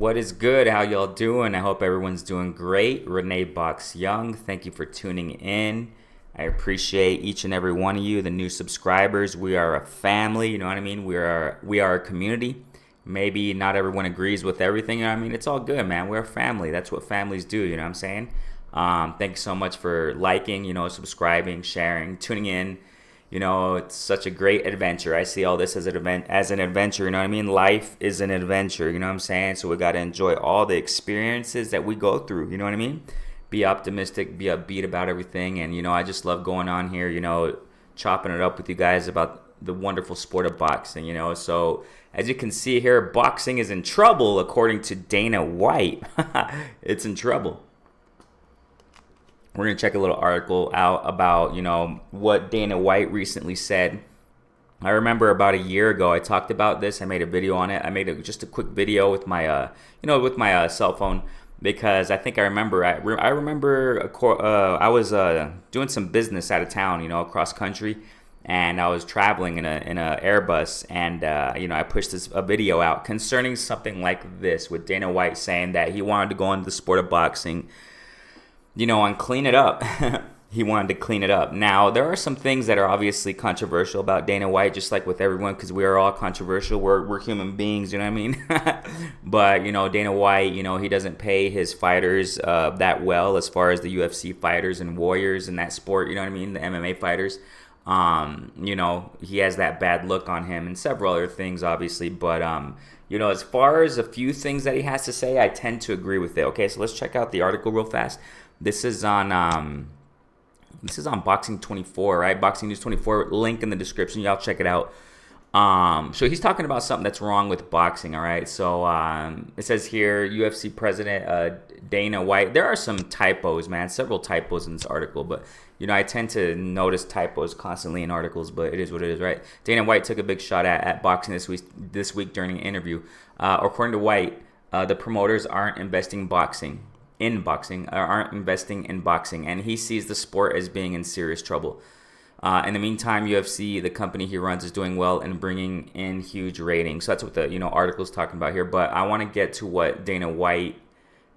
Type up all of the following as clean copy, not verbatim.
What is good? How y'all doing? I hope everyone's doing great. Renee Box Young, thank you for tuning in. I appreciate each and every one of you, the new subscribers. We are a family, you know what I mean? We are a community. Maybe not everyone agrees with everything, you know what I mean? It's all good, man. We're a family. That's what families do, you know what I'm saying? Thanks so much for liking, subscribing, sharing, tuning in. It's such a great adventure. I see all this as an adventure, you know what I mean? Life is an adventure, you know what I'm saying? So we got to enjoy all the experiences that we go through, you know what I mean? Be optimistic, be upbeat about everything. And, I just love going on here, chopping it up with you guys about the wonderful sport of boxing, So as you can see here, boxing is in trouble, according to Dana White. It's in trouble. We're going to check a little article out about, what Dana White recently said. I remember about a year ago, I talked about this. I made a video on it. I made just a quick video with my, cell phone because I think I remember. I remember I was doing some business out of town, across country, and I was traveling in a Airbus, and I pushed a video out concerning something like this with Dana White saying that he wanted to go into the sport of boxing, and clean it up. He wanted to clean it up. Now, there are some things that are obviously controversial about Dana White, just like with everyone, because we are all controversial. We're human beings, you know what I mean? But, Dana White, he doesn't pay his fighters that well as far as the UFC fighters and warriors in that sport, you know what I mean? The MMA fighters. He has that bad look on him and several other things, obviously. But, as far as a few things that he has to say, I tend to agree with it. Okay, so let's check out the article real fast. This is on Boxing 24, right? Boxing News 24, link in the description. Y'all check it out. So he's talking about something that's wrong with boxing, all right? So it says here, UFC President Dana White. There are some typos, man, several typos in this article, but I tend to notice typos constantly in articles, but it is what it is, right? Dana White took a big shot at boxing this week during an interview. According to White, the promoters aren't investing in boxing, and he sees the sport as being in serious trouble. In the meantime, UFC, the company he runs, is doing well and bringing in huge ratings. So that's what the article is talking about here. But I want to get to what Dana White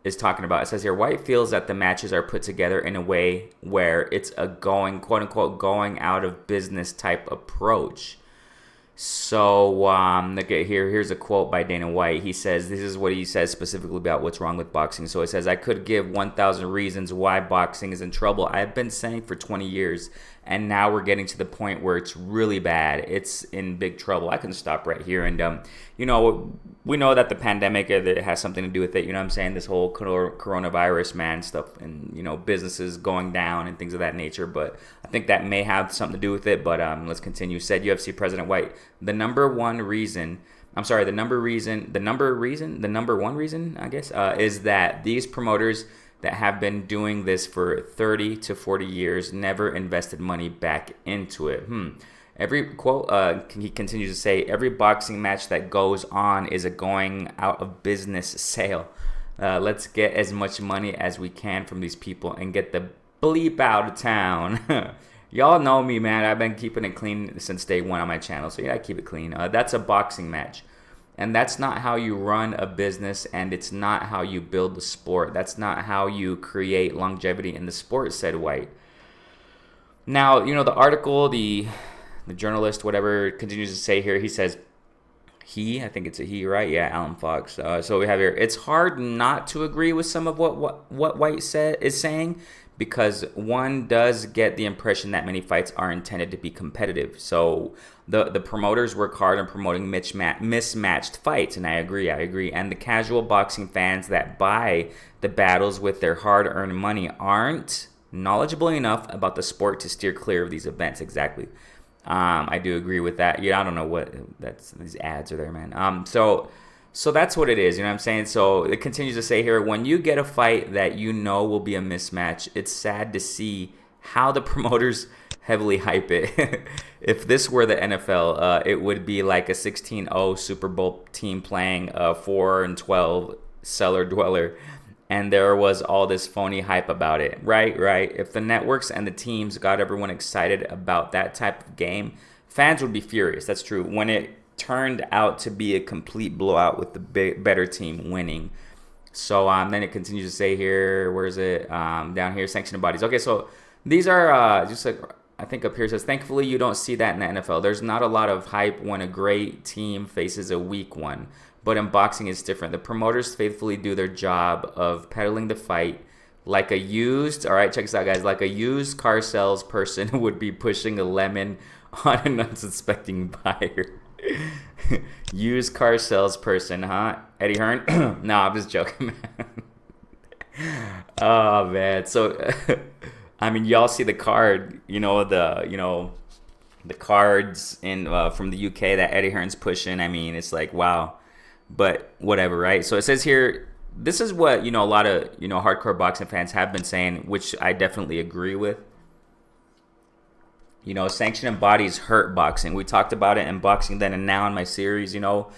is talking about. It says here, White feels that the matches are put together in a way where it's a quote unquote going out of business type approach. So look at here. Here's a quote by Dana White. He says, this is what he says specifically about what's wrong with boxing. So it says, I could give 1,000 reasons why boxing is in trouble. I've been saying for 20 years, and now we're getting to the point where it's really bad. It's in big trouble. I can stop right here. And, we know that the pandemic has something to do with it. You know what I'm saying? This whole coronavirus, man, stuff, and, businesses going down and things of that nature. But I think that may have something to do with it. But let's continue. Said UFC President White, the number one reason, I guess, is that these promoters that have been doing this for 30 to 40 years never invested money back into it. Every quote, he continues to say, every boxing match that goes on is a going out of business sale. Let's get as much money as we can from these people and get the bleep out of town. Y'all know me, man. I've been keeping it clean since day one on my channel, so yeah, I keep it clean. That's a boxing match. And that's not how you run a business, and it's not how you build the sport. That's not how you create longevity in the sport, said White. Now, the article, the journalist, whatever, continues to say here, he says, I think it's a he, right? Yeah, Alan Fox. So we have here, it's hard not to agree with some of what White is saying, because one does get the impression that many fights are intended to be competitive. So the promoters work hard on promoting mismatched fights, and I agree. And the casual boxing fans that buy the battles with their hard-earned money aren't knowledgeable enough about the sport to steer clear of these events. Exactly. I do agree with that. Yeah, I don't know what these ads are there, man. So that's what it is, you know what I'm saying? So it continues to say here, when you get a fight that will be a mismatch, it's sad to see how the promoters heavily hype it. If this were the NFL, it would be like a 16-0 Super Bowl team playing a 4-12 cellar dweller, and there was all this phony hype about it. Right. If the networks and the teams got everyone excited about that type of game, fans would be furious. That's true. When it turned out to be a complete blowout with the better team winning. So then it continues to say here, where is it? Down here, sanctioned bodies. Okay, so these are just like, I think up here it says, thankfully you don't see that in the NFL. There's not a lot of hype when a great team faces a weak one. But in boxing, it's different. The promoters faithfully do their job of peddling the fight like a used, all right, check this out, guys, like a used car salesperson would be pushing a lemon on an unsuspecting buyer. Used car salesperson, huh? Eddie Hearn? No, I'm just joking, man. Oh, man. So, I mean, y'all see the card, the cards in from the UK that Eddie Hearn's pushing. I mean, it's like, wow. But whatever, right? So it says here, this is what, a lot of, hardcore boxing fans have been saying, which I definitely agree with. Sanctioning bodies hurt boxing. We talked about it in Boxing Then and Now in my series, go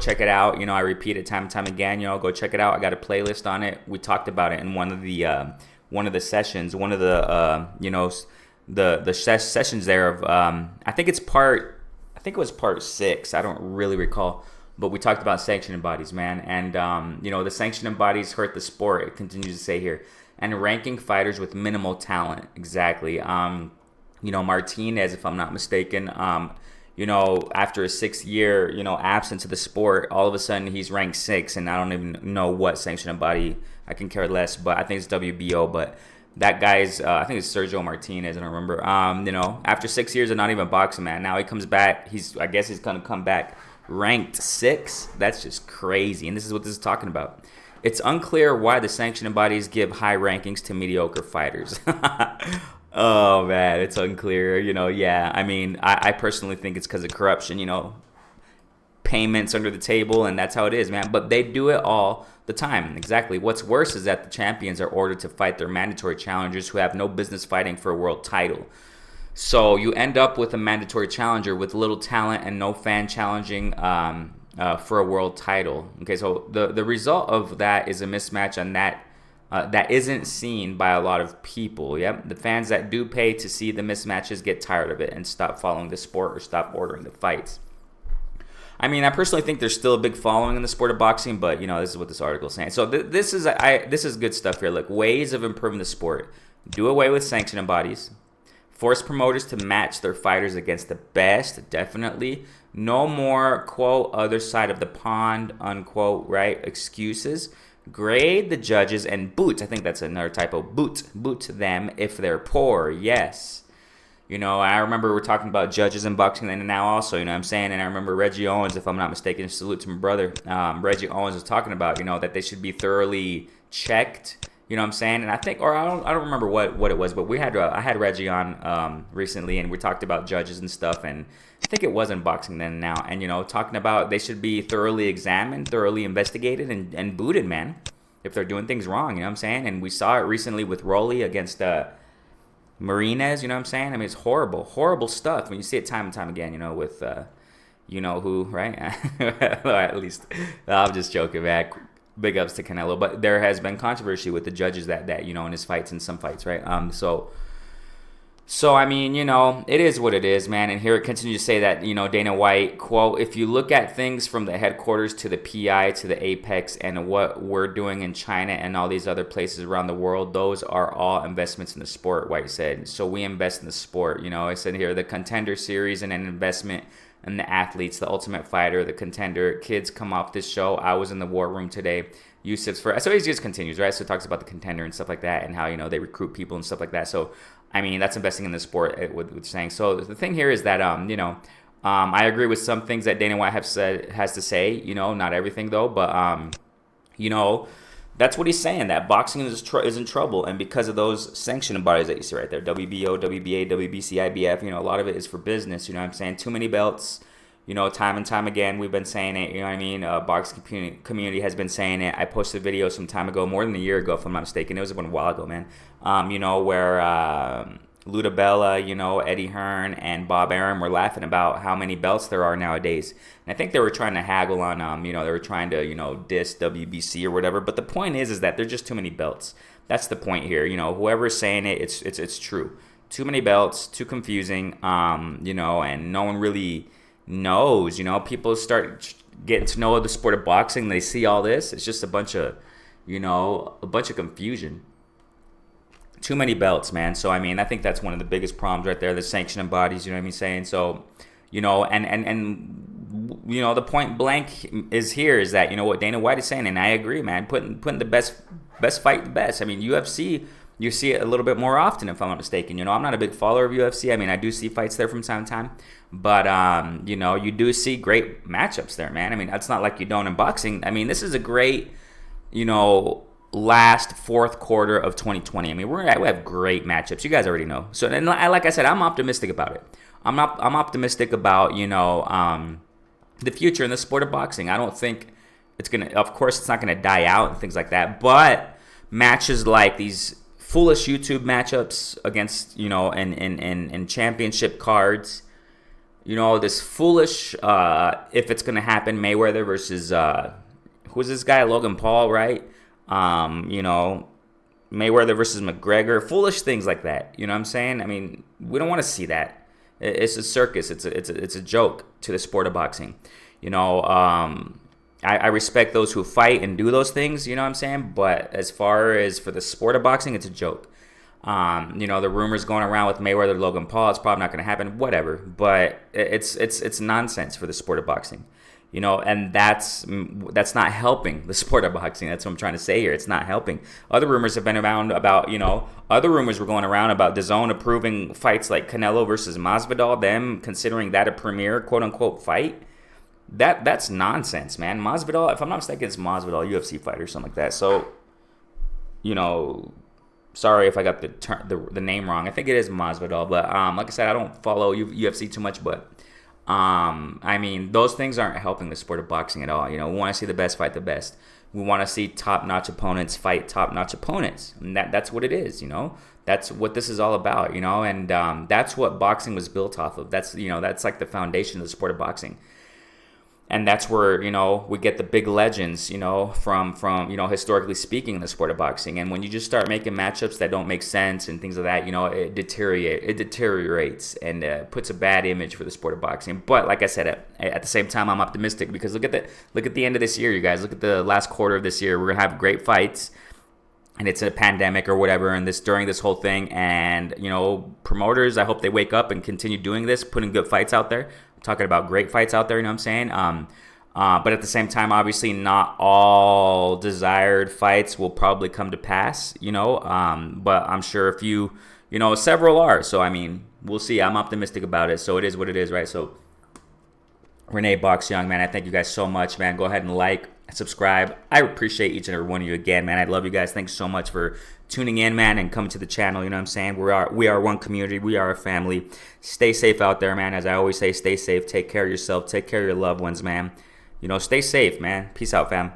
check it out. I repeat it time and time again, go check it out. I got a playlist on it. We talked about it in one of the sessions, one of the sessions there of, I think it was part 6. I don't really recall. But we talked about sanctioning bodies, man. And, the sanctioning bodies hurt the sport. It continues to say here. And ranking fighters with minimal talent. Exactly. Martinez, if I'm not mistaken, after a 6-year, absence of the sport, all of a sudden he's ranked 6. And I don't even know what sanctioning body. I can care less. But I think it's WBO. But that guy's, I think it's Sergio Martinez. I don't remember. After 6 years of not even boxing, man. Now he comes back. I guess he's going to come back ranked 6. That's just crazy. And this is what this is talking about. It's unclear why the sanctioning bodies give high rankings to mediocre fighters. Oh, man, it's unclear. Yeah. I mean, I personally think it's because of corruption, payments under the table, and that's how it is, man. But they do it all the time. Exactly. What's worse is that the champions are ordered to fight their mandatory challengers who have no business fighting for a world title. So you end up with a mandatory challenger with little talent and no fan challenging for a world title. Okay, so the result of that is a mismatch on that isn't seen by a lot of people. Yep, the fans that do pay to see the mismatches get tired of it and stop following the sport or stop ordering the fights. I mean, I personally think there's still a big following in the sport of boxing, but this is what this article is saying. So this is good stuff here. Look, ways of improving the sport: do away with sanctioning bodies. Force promoters to match their fighters against the best, definitely. No more, quote, other side of the pond, unquote, right, excuses. Grade the judges and boot. I think that's another typo. Boot them if they're poor, yes. I remember we're talking about judges in boxing and now also, what I'm saying? And I remember Reggie Owens, if I'm not mistaken, salute to my brother. Reggie Owens was talking about, that they should be thoroughly checked. You know what I'm saying? And I think, or I don't remember what it was, but I had Reggie on recently, and we talked about judges and stuff, and I think it was in Boxing Then and Now, and talking about they should be thoroughly examined, thoroughly investigated, and booted, man, if they're doing things wrong. You know what I'm saying? And we saw it recently with Rolly against Martinez. You know what I'm saying? I mean, it's horrible stuff when you see it time and time again. With who, right? At least I'm just joking, man. Big ups to Canelo, but there has been controversy with the judges that in his fights and some fights, right? So I mean, it is what it is, man. And here it continues to say that Dana White, quote, if you look at things from the headquarters to the PI to the Apex and what we're doing in China and all these other places around the world, those are all investments in the sport, White said. So we invest in the sport. I said here the Contender Series and an investment. And the athletes, the Ultimate Fighter, the Contender, kids come off this show. I was in the war room today. Yusuf's for so he just continues, right? So it talks about the Contender and stuff like that, and how they recruit people and stuff like that. So I mean, that's investing in the sport. With saying so, the thing here is that I agree with some things that Dana White has to say. Not everything though, but that's what he's saying, that boxing is in trouble, and because of those sanctioning bodies that you see right there, WBO, WBA, WBC, IBF, a lot of it is for business, you know what I'm saying? Too many belts, time and time again, we've been saying it, you know what I mean? Boxing community has been saying it. I posted a video some time ago, more than a year ago, if I'm not mistaken. It was a while ago, man. Where Luda Bella, Eddie Hearn and Bob Arum were laughing about how many belts there are nowadays. And I think they were trying to haggle on, they were trying to, diss WBC or whatever. But the point is that there's just too many belts. That's the point here. Whoever's saying it, it's true. Too many belts, too confusing, and no one really knows. You know, people start getting to know the sport of boxing. They see all this. It's just a bunch of, a bunch of confusion. Too many belts, man. So, I mean, I think that's one of the biggest problems right there, the sanctioning bodies, you know what I mean, saying? So, and the point blank is here is that, what Dana White is saying, and I agree, man, putting the best fight the best. I mean, UFC, you see it a little bit more often, if I'm not mistaken. I'm not a big follower of UFC. I mean, I do see fights there from time to time. But, you do see great matchups there, man. I mean, it's not like you don't in boxing. I mean, this is a great, last fourth quarter of 2020. I mean, we have great matchups. You guys already know. So, and like I said, I'm optimistic about it. I'm optimistic about, the future in the sport of boxing. I don't think it's going to, of course, it's not going to die out and things like that. But matches like these foolish YouTube matchups against, in championship cards, this foolish, if it's going to happen, Mayweather versus, who's this guy? Logan Paul, right? Mayweather versus McGregor, foolish things like that. You know what I'm saying? I mean, we don't want to see that. It's a circus. It's a joke to the sport of boxing. I respect those who fight and do those things. You know what I'm saying? But as far as for the sport of boxing, it's a joke. The rumors going around with Mayweather, Logan Paul, it's probably not going to happen. Whatever. But it's nonsense for the sport of boxing. And that's not helping the sport of boxing. That's what I'm trying to say here. It's not helping. Other rumors have been around about, other rumors were going around about DAZN approving fights like Canelo versus Masvidal, them considering that a premier quote unquote fight. That's nonsense, man. Masvidal, if I'm not mistaken, it's Masvidal, UFC fighter or something like that. So, sorry if I got the name wrong. I think it is Masvidal, but like I said, I don't follow UFC too much, but I mean, those things aren't helping the sport of boxing at all. We want to see the best fight the best. We want to see top-notch opponents fight top-notch opponents. And that's what it is, That's what this is all about, And that's what boxing was built off of. That's, that's like the foundation of the sport of boxing. And that's where, we get the big legends, from historically speaking in the sport of boxing. And when you just start making matchups that don't make sense and things like that, it deteriorates and puts a bad image for the sport of boxing. But like I said, at the same time, I'm optimistic because look at the end of this year, you guys. Look at the last quarter of this year. We're going to have great fights. And it's a pandemic or whatever, and during this whole thing, and promoters, I hope they wake up and continue doing this, putting good fights out there. I'm talking about great fights out there, you know what I'm saying? But at the same time, obviously, not all desired fights will probably come to pass, but I'm sure a few, several are. So I mean, we'll see. I'm optimistic about it. So it is what it is, right? So Renee Box Young, man, I thank you guys so much, man. Go ahead and like, subscribe. I appreciate each and every one of you again, man. I love you guys. Thanks so much for tuning in, man, and coming to the channel. You know what I'm saying? We are one community. We are a family. Stay safe out there, man. As I always say, stay safe. Take care of yourself. Take care of your loved ones, man. Stay safe, man. Peace out, fam.